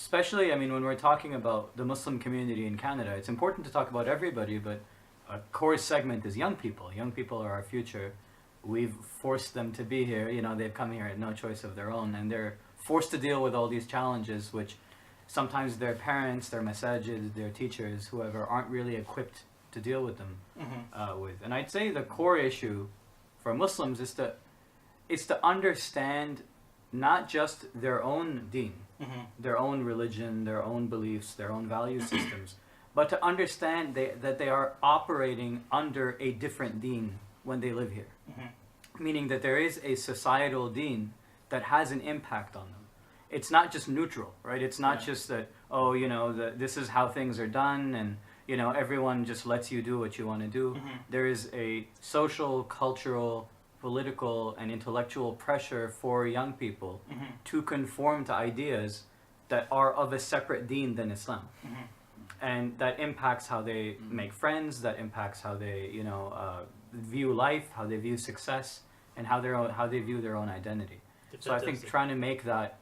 especially, I mean, when we're talking about the Muslim community in Canada, it's important to talk about everybody, but a core segment is young people. Young people are our future. We've forced them to be here. You know, they've come here at no choice of their own, and they're forced to deal with all these challenges, which sometimes their parents, their massages, their teachers, whoever, aren't really equipped to deal with them with. And I'd say the core issue for Muslims is to understand not just their own deen, their own religion, their own beliefs, their own value systems, but to understand that they are operating under a different deen when they live here. Meaning that there is a societal deen that has an impact on them. It's not just neutral, right? It's not just that, oh, you know, this is how things are done, and, you know, everyone just lets you do what you want to do. There is a social, cultural, political, and intellectual pressure for young people to conform to ideas that are of a separate deen than Islam. And that impacts how they make friends, that impacts how they, you know, view life, how they view success, and how they view their own identity. So I think trying to make that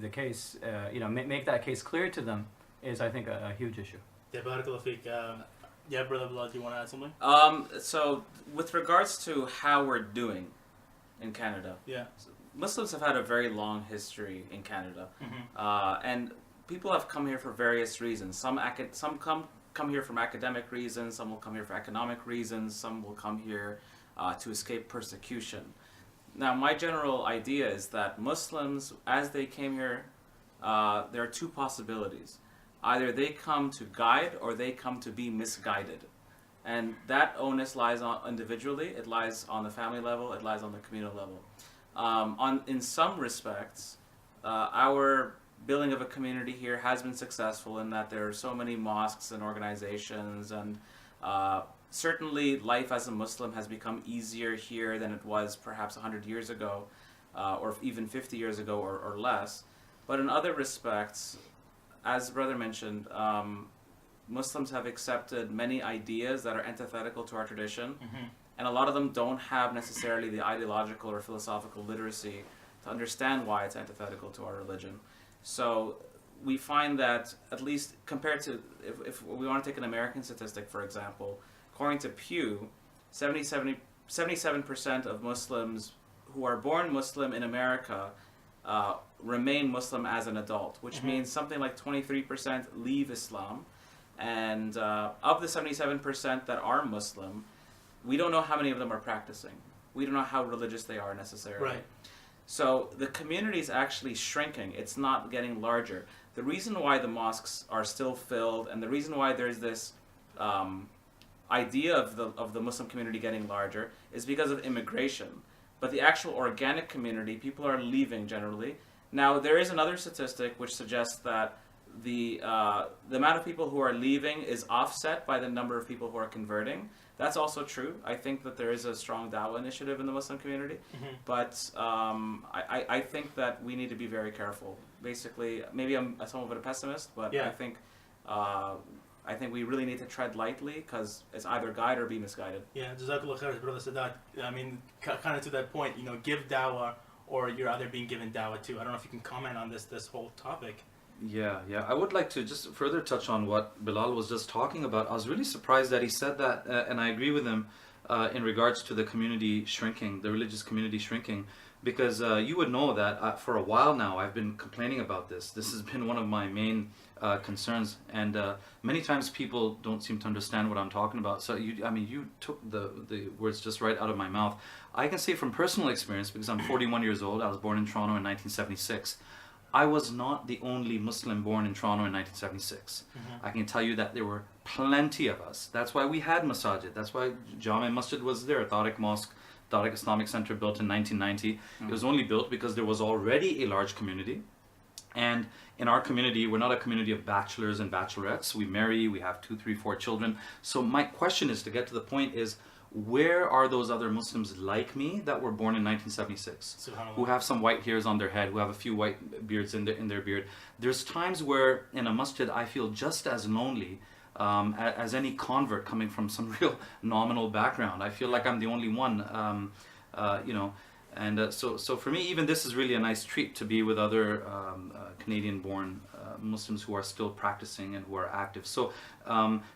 the case, you know, make that case clear to them is, I think, a huge issue. Yeah, Brother Bilal, do you want to add something? So with regards to how we're doing in Canada, Muslims have had a very long history in Canada, and people have come here for various reasons. Some come here from academic reasons, some will come here for economic reasons, some will come here to escape persecution. Now, my general idea is that Muslims, as they came here, there are two possibilities. Either they come to guide or they come to be misguided. And that onus lies on individually, it lies on the family level, it lies on the communal level. In some respects, our building of a community here has been successful in that there are so many mosques and organizations, and certainly life as a Muslim has become easier here than it was perhaps 100 years ago, or even 50 years ago or less. But in other respects, as Brother mentioned, Muslims have accepted many ideas that are antithetical to our tradition, and a lot of them don't have necessarily the ideological or philosophical literacy to understand why it's antithetical to our religion. So we find that, at least compared to, if we want to take an American statistic, for example, according to Pew, 77% of Muslims who are born Muslim in America remain Muslim as an adult, which means something like 23% leave Islam. And of the 77% that are Muslim, we don't know how many of them are practicing. We don't know how religious they are necessarily. Right. So the community is actually shrinking. It's not getting larger. The reason why the mosques are still filled, and the reason why there's this idea of the Muslim community getting larger, is because of immigration. But the actual organic community, people are leaving generally. Now, there is another statistic which suggests that the amount of people who are leaving is offset by the number of people who are converting. That's also true. I think that there is a strong dawah initiative in the Muslim community, but I think that we need to be very careful. Basically, maybe I'm somewhat of a pessimist, but I think we really need to tread lightly, because it's either guide or be misguided. Yeah, Jazakallah khair, Brother Sadat. I mean, kind of to that point, you know, give dawah, or you're either being given dawah too. I don't know if you can comment on this whole topic. Yeah. I would like to just further touch on what Bilal was just talking about. I was really surprised that he said that, and I agree with him in regards to the community shrinking, the religious community shrinking, because you would know that for a while now I've been complaining about this. This has been one of my main concerns, and many times people don't seem to understand what I'm talking about. So you took the words just right out of my mouth. I can say from personal experience, because I'm 41 years old, I was born in Toronto in 1976. I was not the only Muslim born in Toronto in 1976. I can tell you that there were plenty of us. That's why we had masajid. That's why Jama Masjid was there, Tariq Mosque, Tariq Islamic Center, built in 1990. It was only built because there was already a large community. And in our community, we're not a community of bachelors and bachelorettes. We marry, we have 2, 3, 4 children. So my question is, to get to the point, is where are those other Muslims like me that were born in 1976, who have some white hairs on their head, who have a few white beards in their beard? There's times where in a masjid I feel just as lonely as any convert coming from some real nominal background. I feel like I'm the only one, And so for me, even this is really a nice treat to be with other Canadian-born Muslims who are still practicing and who are active. So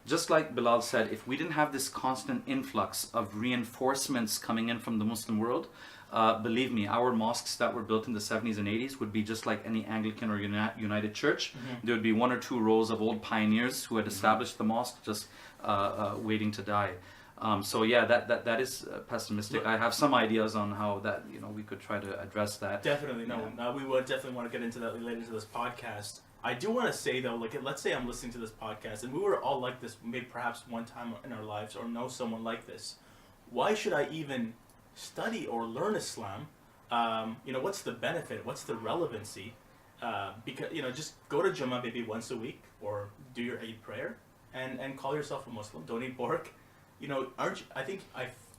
just like Bilal said, if we didn't have this constant influx of reinforcements coming in from the Muslim world, believe me, our mosques that were built in the 70s and 80s would be just like any Anglican or United Church. There would be 1 or 2 rows of old pioneers who had established the mosque, just waiting to die. So yeah, that is pessimistic. I have some ideas on how that, we could try to address that. Definitely, we would definitely want to get into that later into this podcast. I do want to say though, like, let's say I'm listening to this podcast and we were all like this, maybe perhaps one time in our lives, or know someone like this. Why should I even study or learn Islam? What's the benefit? What's the relevancy? Because just go to Jummah maybe once a week, or do your Eid prayer, and call yourself a Muslim. Don't eat pork.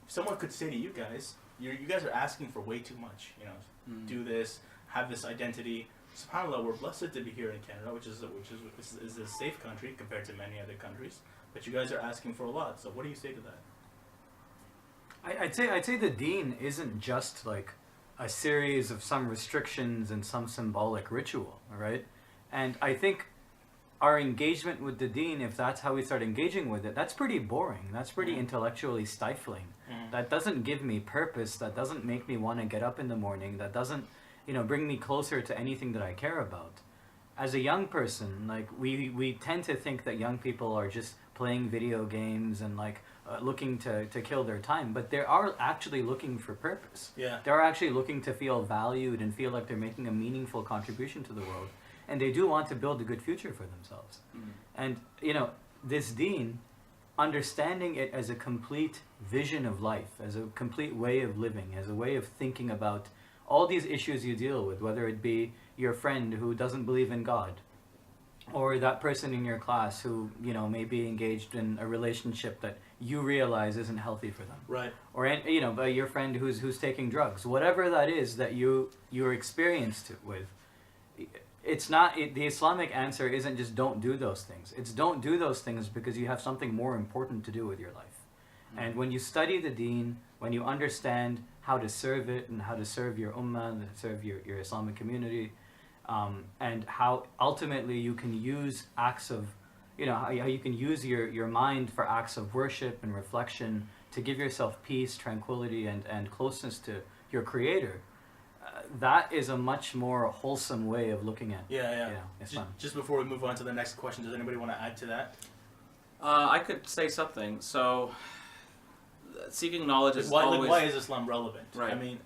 Someone could say to you guys, you guys are asking for way too much. Do this, have this identity. SubhanAllah, we're blessed to be here in Canada, which is a safe country compared to many other countries. But you guys are asking for a lot. So what do you say to that? I'd say the Deen isn't just like a series of some restrictions and some symbolic ritual, right? And I think our engagement with the Deen, if that's how we start engaging with it, that's pretty boring. That's pretty intellectually stifling. That doesn't give me purpose. That doesn't make me want to get up in the morning. That doesn't, bring me closer to anything that I care about. As a young person, like we tend to think that young people are just playing video games and looking to kill their time, but they are actually looking for purpose. Yeah. They're actually looking to feel valued and feel like they're making a meaningful contribution to the world. And they do want to build a good future for themselves. And, this Deen, understanding it as a complete vision of life, as a complete way of living, as a way of thinking about all these issues you deal with, whether it be your friend who doesn't believe in God, or that person in your class who, may be engaged in a relationship that you realize isn't healthy for them. Right. Or, your friend who's taking drugs. Whatever that is that you're experienced with, it's not, the Islamic answer isn't just don't do those things. It's don't do those things because you have something more important to do with your life. And when you study the Deen, when you understand how to serve it and how to serve your ummah and serve your Islamic community, and how ultimately you can use acts of, how you can use your mind for acts of worship and reflection to give yourself peace, tranquility, and closeness to your Creator. That is a much more wholesome way of looking at Islam. Just before we move on to the next question, does anybody want to add to that? I could say something. So, seeking knowledge is always... why is Islam relevant? Right. I mean,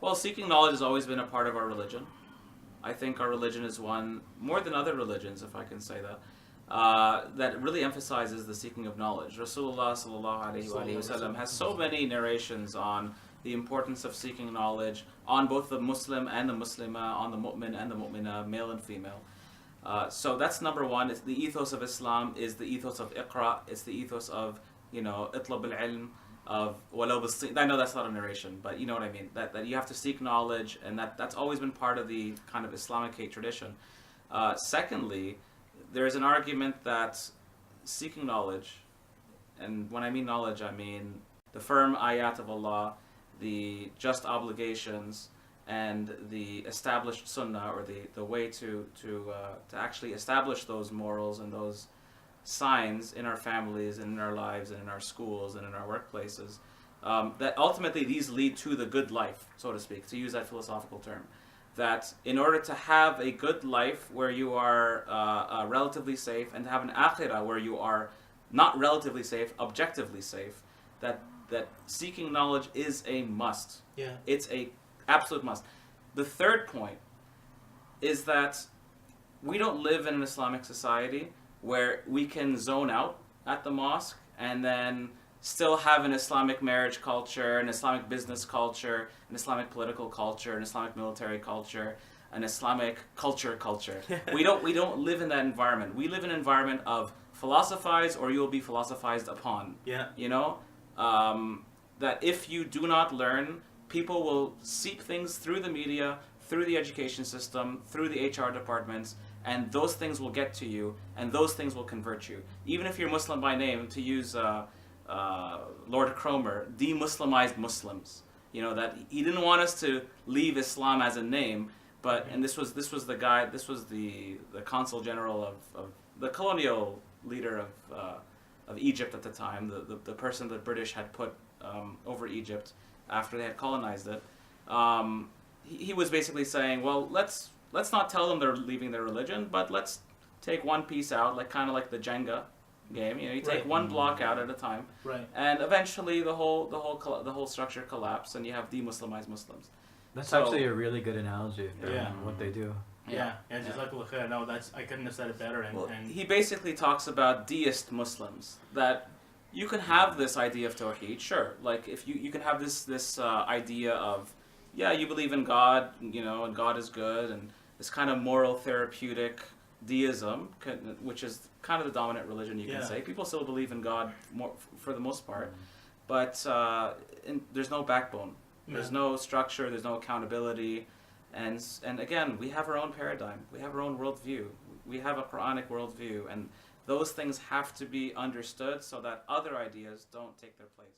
Well, seeking knowledge has always been a part of our religion. I think our religion is one, more than other religions, if I can say that, that really emphasizes the seeking of knowledge. Rasulullah sallallahu alaihi wasallam has so many narrations on the importance of seeking knowledge on both the Muslim and the Muslimah, on the mu'min and the mu'minah, male and female. So that's number one. It's the ethos of Islam is the ethos of Iqra. It's the ethos of, itlab al-ilm, of walau bis-sin. I know that's not a narration, but you know what I mean. That you have to seek knowledge, and that's always been part of the kind of Islamic tradition. Secondly, there's an argument that seeking knowledge, and when I mean knowledge, I mean the firm ayat of Allah, the just obligations, and the established sunnah, or the way to actually establish those morals and those signs in our families and in our lives and in our schools and in our workplaces, that ultimately these lead to the good life, so to speak, to use that philosophical term. That in order to have a good life where you are relatively safe, and to have an akhirah where you are not relatively safe, objectively safe, that seeking knowledge is a must. Yeah. It's a absolute must. The third point is that we don't live in an Islamic society where we can zone out at the mosque and then still have an Islamic marriage culture, an Islamic business culture, an Islamic political culture, an Islamic military culture, an Islamic culture. We don't live in that environment. We live in an environment of philosophize or you will be philosophized upon. Yeah. That if you do not learn, people will seek things through the media, through the education system, through the HR departments, and those things will get to you, and those things will convert you. Even if you're Muslim by name, to use Lord Cromer, de-Muslimized Muslims. That he didn't want us to leave Islam as a name, But and this was the guy. This was the consul general of the colonial leader of Egypt at the time. The person the British had put over Egypt after they had colonized it. He was basically saying, well, let's not tell them they're leaving their religion, but let's take one piece out, like kind of like the Jenga game. You take one block out at a time, and eventually the whole structure collapses, and you have de-Muslimized Muslims. That's actually a really good analogy for what they do. Jazakallah khair. No, I couldn't have said it better. And he basically talks about deist Muslims, that you can have this idea of Tawheed, sure. Like if you can have this idea of, you believe in God, and God is good, and this kind of moral therapeutic deism, which is kind of the dominant religion, you can say. People still believe in God more, for the most part, but there's no backbone. There's no structure, there's no accountability, and again, we have our own paradigm, we have our own worldview, we have a Quranic worldview, and those things have to be understood so that other ideas don't take their place.